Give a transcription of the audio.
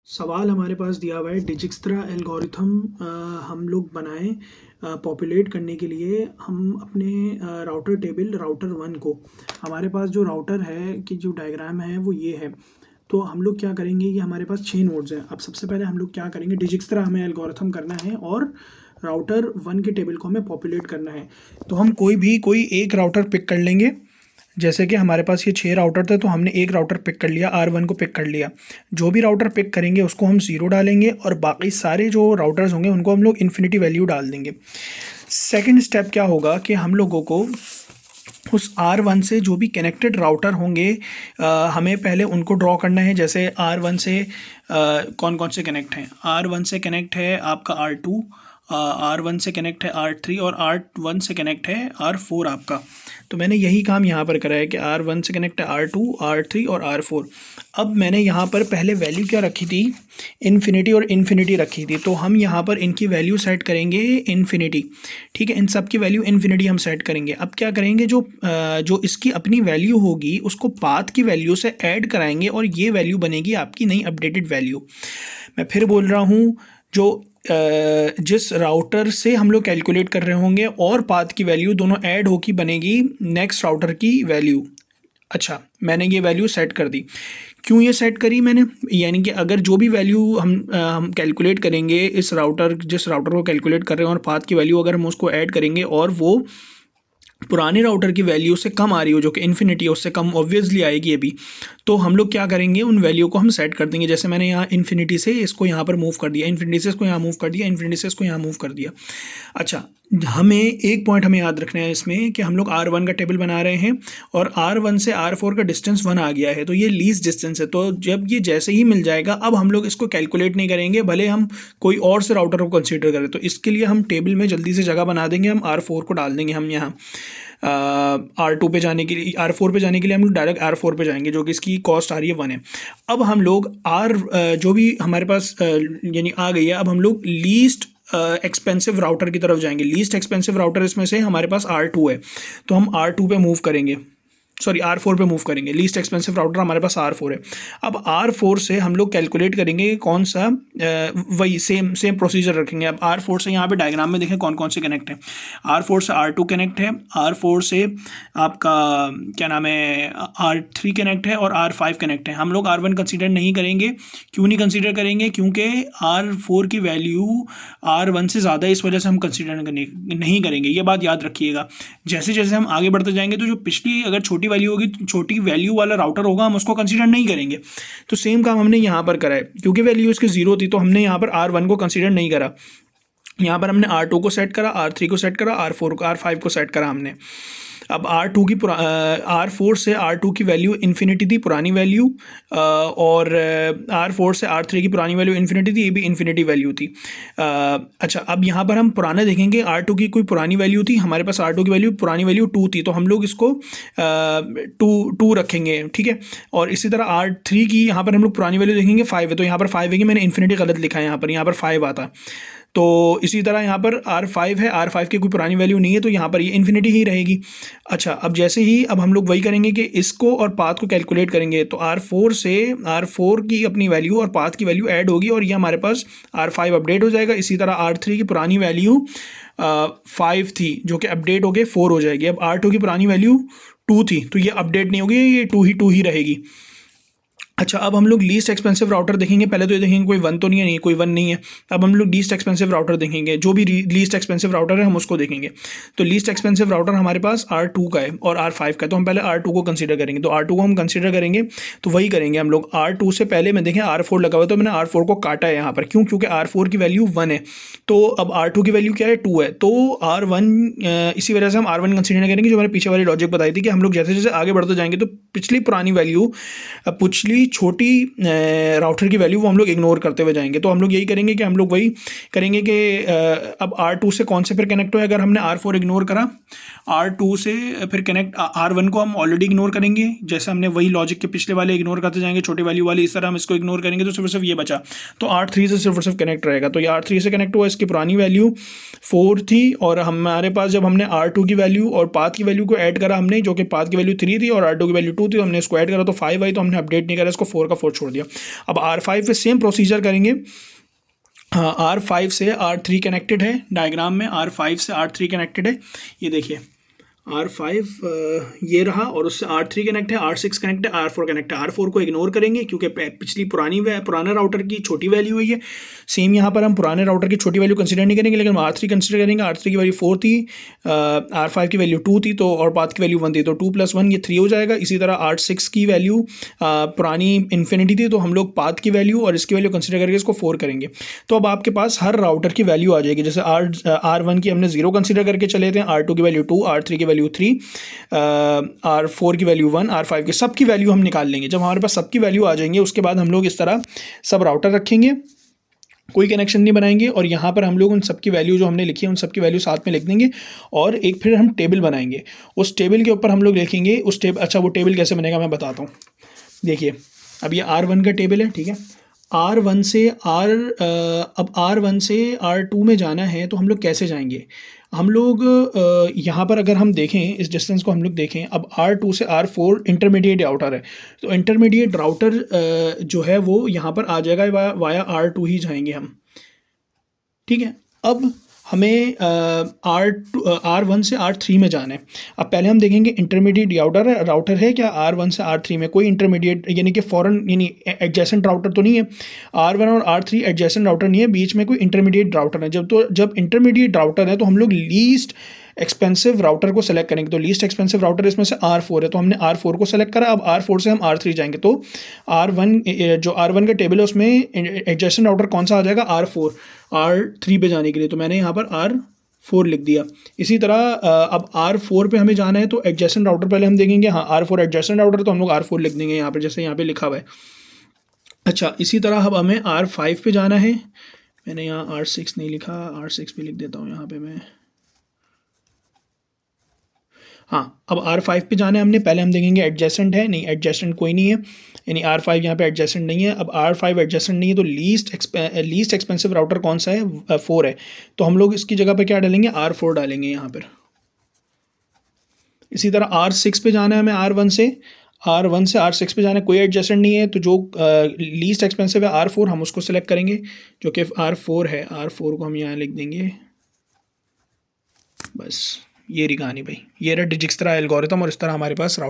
सवाल हमारे पास दिया हुआ है डिजिक्स्ट्रा एल्गोरिथम हम लोग बनाएं पॉपुलेट करने के लिए हम अपने राउटर टेबल राउटर वन को हमारे पास जो राउटर है कि जो डायग्राम है वो ये है। तो हम लोग क्या करेंगे कि हमारे पास 6 नोड्स हैं। अब सबसे पहले हम लोग क्या करेंगे, डिजिक्स्ट्रा हमें एल्गोरिथम करना है और राउटर वन के टेबल को हमें पॉपुलेट करना है। तो हम कोई एक राउटर पिक कर लेंगे। जैसे कि हमारे पास ये 6 राउटर थे तो हमने एक राउटर पिक कर लिया, R1 को पिक कर लिया। जो भी राउटर पिक करेंगे उसको हम 0 डालेंगे और बाकी सारे जो राउटर्स होंगे उनको हम लोग इन्फिनिटी वैल्यू डाल देंगे। सेकंड स्टेप क्या होगा कि हम लोगों को उस R1 से जो भी कनेक्टेड राउटर होंगे हमें पहले उनको ड्रॉ करना है। जैसे R1 से कौन कौन से कनेक्ट हैं, R1 से कनेक्ट है आपका R2, R1 से कनेक्ट है R3 और R1 से कनेक्ट है R4 आपका। तो मैंने यही काम यहाँ पर करा है कि R1 से कनेक्ट है R2, R3 और R4। अब मैंने यहाँ पर पहले वैल्यू क्या रखी थी, इन्फिनिटी और इन्फिनिटी रखी थी। तो हम यहाँ पर इनकी वैल्यू सेट करेंगे इन्फिनिटी, ठीक है। इन सब की वैल्यू इन्फिनिटी हम सेट करेंगे। अब क्या करेंगे, जो इसकी अपनी वैल्यू होगी उसको पाथ की वैल्यू से ऐड कराएंगे और ये वैल्यू बनेगी आपकी नई अपडेटेड वैल्यू। मैं फिर बोल रहा हूँ, जो जिस राउटर से हम लोग कैलकुलेट कर रहे होंगे और पाथ की वैल्यू दोनों ऐड होकर बनेगी नेक्स्ट राउटर की वैल्यू। अच्छा, मैंने ये वैल्यू सेट कर दी। क्यों ये सेट करी मैंने, यानी कि अगर जो भी वैल्यू हम कैलकुलेट करेंगे जिस राउटर को कैलकुलेट कर रहे हैं और पाथ की वैल्यू अगर हम उसको ऐड करेंगे और वो पुराने राउटर की वैल्यू से कम आ रही हो, जो कि इन्फिनिटी है, उससे कम ऑब्वियसली आएगी अभी, तो हम लोग क्या करेंगे, उन वैल्यू को हम सेट कर देंगे। जैसे मैंने यहाँ इन्फिनिटी से इसको यहाँ पर मूव कर दिया, इन्फिनिटी से इसको यहाँ मूव कर दिया, इन्फिनिटी से इसको यहाँ मूव कर दिया। अच्छा, हमें एक पॉइंट हमें याद रखना है इसमें कि हम लोग R1 का टेबल बना रहे हैं और R1 से R4 का डिस्टेंस 1 आ गया है, तो ये लीस्ट डिस्टेंस है। तो जब ये जैसे ही मिल जाएगा, अब हम लोग इसको कैलकुलेट नहीं करेंगे भले हम कोई और से राउटर को कंसीडर करें। तो इसके लिए हम टेबल में जल्दी से जगह बना देंगे, हम R4 को डाल देंगे। हम यहाँ R2 पे जाने के लिए, R4 पे जाने के लिए हम लोग डायरेक्ट R4 पे जाएंगे, जो कि इसकी कॉस्ट आ रही है 1 है। अब हम लोग जो भी हमारे पास यानी आ गई है, अब हम लोग लीस्ट एक्सपेंसिव राउटर की तरफ जाएंगे। लीस्ट एक्सपेंसिव राउटर इसमें से हमारे पास R2 है, तो हम R2 पे मूव करेंगे, सॉरी R4 पे मूव करेंगे। लीस्ट एक्सपेंसिव राउटर हमारे पास R4 है। अब R4 से हम लोग कैलकुलेट करेंगे कौन सा, वही सेम प्रोसीजर रखेंगे। अब R4 से यहाँ पे डायग्राम में देखें कौन कौन से कनेक्ट हैं। R4 से R2 कनेक्ट है, R4 से आपका क्या नाम है R3 कनेक्ट है और R5 कनेक्ट है। हम लोग R1 कंसीडर नहीं करेंगे। क्यों नहीं कंसीडर करेंगे, क्योंकि R4 की वैल्यू R1 से ज़्यादा है, इस वजह से हम कंसीडर नहीं करेंगे। ये बात याद रखिएगा। जैसे जैसे हम आगे बढ़ते जाएंगे तो जो पिछली अगर छोटी वैल्यू होगी, छोटी वैल्यू वाला राउटर होगा, हम उसको कंसीडर नहीं करेंगे। तो सेम काम हमने यहाँ पर करा है। क्योंकि वैल्यू इसकी 0 थी तो हमने यहाँ पर R1 को कंसीडर नहीं करा। यहाँ पर हमने R2 को सेट करा, R3 को सेट करा, R4 को, R5 को सेट करा हमने। अब R4 से R2 की वैल्यू इन्फिनिटी थी, पुरानी वैल्यू, और R4 से R3 की पुरानी वैल्यू इन्फिनिटी थी, ये भी इन्फिनिटी वैल्यू थी। अच्छा, अब यहाँ पर हम पुराना देखेंगे। R2 की कोई पुरानी वैल्यू थी, हमारे पास R2 की वैल्यू पुरानी वैल्यू 2 थी, तो हम लोग इसको 2 रखेंगे, ठीक है। और इसी तरह R3 की यहाँ पर हम लोग पुरानी वैल्यू देखेंगे 5 है, तो यहाँ पर 5 है कि मैंने इन्फिनिटी गलत लिखा है, यहाँ पर 5 आता। तो इसी तरह यहाँ पर R5 है, R5 की कोई पुरानी वैल्यू नहीं है, तो यहाँ पर ये इन्फिनिटी ही रहेगी। अच्छा, अब जैसे ही अब हम लोग वही करेंगे कि इसको और पाथ को कैलकुलेट करेंगे, तो R4 से R4 की अपनी वैल्यू और पाथ की वैल्यू ऐड होगी और ये हमारे पास R5 अपडेट हो जाएगा। इसी तरह R3 की पुरानी वैल्यू 5 थी, जो कि अपडेट होके 4 हो जाएगी। अब R2 की पुरानी वैल्यू 2 थी, तो ये अपडेट नहीं होगी, ये 2 ही रहेगी। अच्छा, अब हम लोग लीस्ट एक्सपेंसिव राउटर देखेंगे। पहले तो ये देखेंगे कोई 1 तो नहीं है, नहीं कोई 1 नहीं है। अब हम लोग लीस्ट एक्सपेंसिव राउटर देखेंगे, जो भी लीस्ट एक्सपेंसिव राउटर है हम उसको देखेंगे। तो लीस्ट एक्सपेंसिव राउटर हमारे पास R2 का है और R5 का है, तो हम पहले R2 को कंसीडर करेंगे। तो R2 को हम कंसीडर करेंगे, तो वही करेंगे हम लोग। R2 से पहले मैं देखें R4 लगा हुआ, तो मैंने R4 को काटा है यहाँ पर। क्यों? क्योंकि R4 की वैल्यू 1 है, तो अब R2 की वैल्यू क्या है, 2 है। तो R1, इसी वजह से हम R1 कंसीडर करेंगे। जो मैंने पीछे वाली लॉजिक बताई थी कि हम लोग जैसे जैसे आगे बढ़ते जाएंगे तो पिछली पुरानी वैल्यू, पिछली छोटी राउटर की वैल्यू वो हम लोग इग्नोर करते हुए जाएंगे। तो हम लोग यही करेंगे कि हम लोग वही करेंगे कि अब R2 से कौन से फिर कनेक्ट हो, अगर हमने R4 इग्नोर करा, R2 से फिर कनेक्ट R1 को हम ऑलरेडी इग्नोर करेंगे, जैसे हमने वही लॉजिक के पिछले वाले इग्नोर करते जाएंगे, छोटी वैल्यू वाले, इस तरह हम इसको इग्नोर करेंगे तो सिर्फ ये बचा। तो R3 से सिर्फ कनेक्ट रहेगा। तो ये R3 से कनेक्ट हुआ, इसकी पुरानी वैल्यू 4 थी और हमारे पास जब हमने R2 की वैल्यू और पाथ की वैल्यू को ऐड करा हमने, जो कि पाथ की वैल्यू 3 थी और R2 की वैल्यू 2 थी, तो हमने इसको ऐड करा तो 5 आई, तो हमने अपडेट नहीं करा, इसको उसको 4 का 4 छोड़ दिया। अब R5 पे सेम प्रोसीजर करेंगे। हाँ, R5 से R3 कनेक्टेड है, डायग्राम में R5 से R3 कनेक्टेड है, ये देखिए R5 ये रहा, और उससे R3 कनेक्ट है, R6 कनेक्ट है, R4 कनेक्ट है। R4 को इग्नोर करेंगे क्योंकि पिछली पुराने राउटर की छोटी वैल्यू हुई है। सेम यहाँ पर हम पुराने राउटर की छोटी वैल्यू कंसीडर नहीं करेंगे, लेकिन हम R3 कंसीडर करेंगे। R3 की वैल्यू 4 थी, R5 की वैल्यू 2 थी, तो और पाथ की वैल्यू 1 थी, तो 2 + 1 ये 3 हो जाएगा। इसी तरह R6 की वैल्यू पुरानी इन्फिनिटी थी, तो हम लोग पाथ की वैल्यू और इसकी वैल्यू कंसीडर करके इसको 4 करेंगे। तो अब आपके पास हर राउटर की वैल्यू आ जाएगी। जैसे R1 की हमने 0 कंसीडर करके चले थे, R2 की वैल्यू 2, R3 की वैल्यू 3, R4 की वैल्यू 1, R5 की, सबकी वैल्यू हम निकाल लेंगे। जब हमारे पास सबकी वैल्यू आ जाएंगे, उसके बाद हम लोग इस तरह सब राउटर रखेंगे, कोई कनेक्शन नहीं बनाएंगे, और यहाँ पर हम लोग उन सबकी वैल्यू जो हमने लिखी है उन सबकी वैल्यू साथ में लिख देंगे, और एक फिर हम टेबल बनाएंगे। उस टेबल के ऊपर हम लोग लिखेंगे अच्छा, वो टेबल कैसे बनेगा मैं बताता हूँ। देखिए, अब ये R1 का टेबल है, ठीक है। R1 से अब R1 से R2 में जाना है, तो हम लोग कैसे जाएंगे? हम लोग यहाँ पर अगर हम देखें, इस डिस्टेंस को हम लोग देखें, अब R2 से R4 इंटरमीडिएट राउटर है, तो इंटरमीडिएट राउटर जो है वो यहाँ पर आ जाएगा, वाया R2 ही जाएंगे हम, ठीक है। अब हमें R1 से R3 में जाना है। अब पहले हम देखेंगे इंटरमीडिएट राउटर है क्या R1 से R3 में? कोई इंटरमीडिएट यानी कि फॉरन यानी एडजेसेंट राउटर तो नहीं है। R1 और R3 एडजेसेंट राउटर नहीं है, बीच में कोई इंटरमीडिएट राउटर है। जब इंटरमीडिएट राउटर है तो हम लोग लीस्ट एक्सपेंसिव राउटर को सेलेक्ट करेंगे। तो लीस्ट एक्सपेंसिव राउटर इसमें से R4 है, तो हमने R4 को सेलेक्ट करा। अब R4 से हम R3 जाएंगे, तो R1 का टेबल है उसमें एडजेसेंट राउटर कौन सा आ जाएगा? R4। R3 पे जाने के लिए तो मैंने यहाँ पर R4 लिख दिया। इसी तरह अब R4 पे हमें जाना है, तो एडजेसेंट राउटर पहले हम देखेंगे। हाँ, R4 एडजेसेंट राउटर, तो हम लोग R4 लिख देंगे यहाँ पर, जैसे यहाँ पे लिखा हुआ है। अच्छा, इसी तरह अब हमें R5 पे जाना है। मैंने यहाँ R6 नहीं लिखा, R6 पे लिख देता हूँ यहाँ पे मैं। हाँ, अब R5 पे जाना है हमने। पहले हम देखेंगे एडजेसेंट है, नहीं एडजेसेंट कोई नहीं है, यानी R5 यहाँ पे एडजेसेंट नहीं है। अब R5 एडजेसेंट नहीं है, तो लीस्ट एक्सपेंसिव राउटर कौन सा है? 4 है, तो हम लोग इसकी जगह पे क्या डालेंगे? R4 डालेंगे यहाँ पर। इसी तरह R6 पे जाना है हमें, R1 से R6 पे जाना है, कोई एडजेसेंट नहीं है, तो जो लीस्ट एक्सपेंसिव है R4 हम उसको सेलेक्ट करेंगे, जो कि R4 है। R4 को हम यहाँ लिख देंगे, बस। ये रही कहानी भाई, ये रहा डिजिक्स्ट्रा एल्गोरिथम, और इस तरह हमारे पास राउटिंग